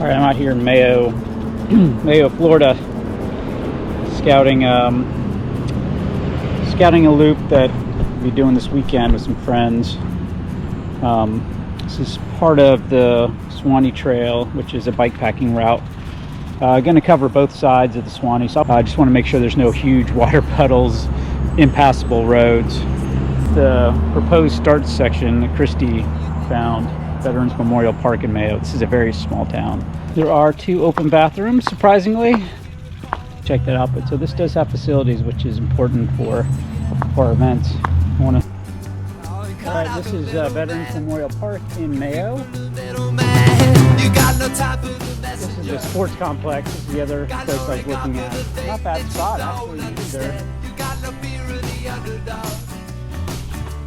All right, I'm out here in Mayo, Mayo, Florida, scouting a loop that we'll be doing this weekend with some friends. This is part of the Suwannee Trail, which is a bikepacking route. Going to cover both sides of the Suwannee, so I just want to make sure there's no huge water puddles, impassable roads. The proposed start section that Christy found, Veterans Memorial Park in Mayo. This is a very small town. There are 2 open bathrooms, surprisingly. Check that out. But so this does have facilities, which is important for events. All right, this is Veterans Memorial Park in Mayo. This is the sports complex. This is the other place I was looking at. Not a bad spot, actually, either.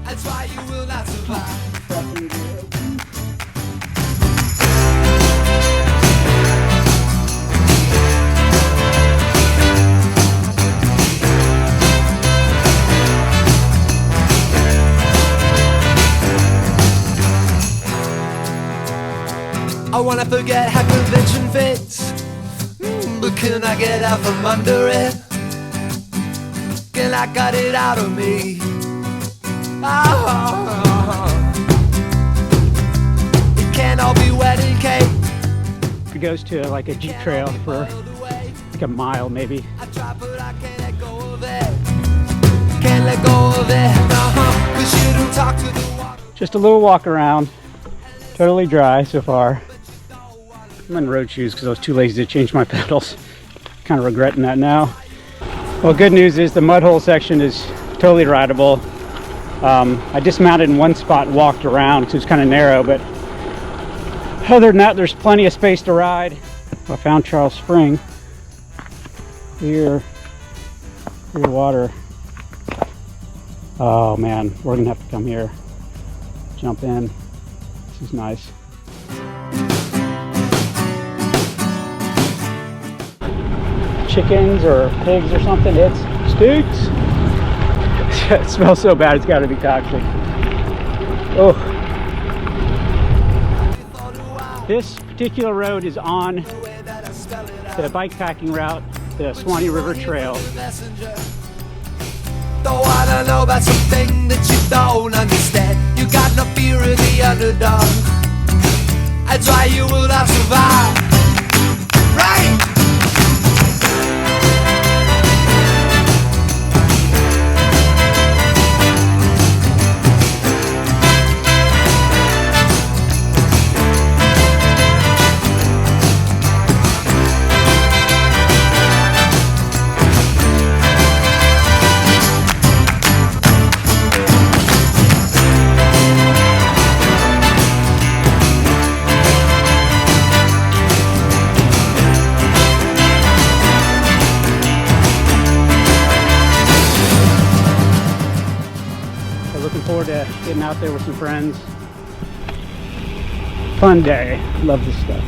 That's why you will not survive. I wanna forget how convention fits, but can I get out from under it? Can I cut it out of me? It can't all be wedding cake. It goes to like a Jeep trail for like a mile maybe. I try but I can't let go of it. Can't let go of it. Cause you don't talk to the water. Just a little walk around. Totally dry so far. I'm in road shoes because I was too lazy to change my pedals. Kind of regretting that now. Well, good news is the mud hole section is totally rideable. I dismounted in one spot and walked around because it was kind of narrow, but other than that, there's plenty of space to ride. I found Charles Spring. Clear water. Oh man, we're gonna have to come here. Jump in. This is nice. Chickens or pigs or something, it stinks. It smells so bad, it's got to be toxic. Oh. This particular road is on the bikepacking route, the Suwannee River Trail. Don't wanna know about something that you don't understand. You got no fear of the underdog. That's why you will not survive. Right? Looking forward to getting out there with some friends. Fun day. Love this stuff.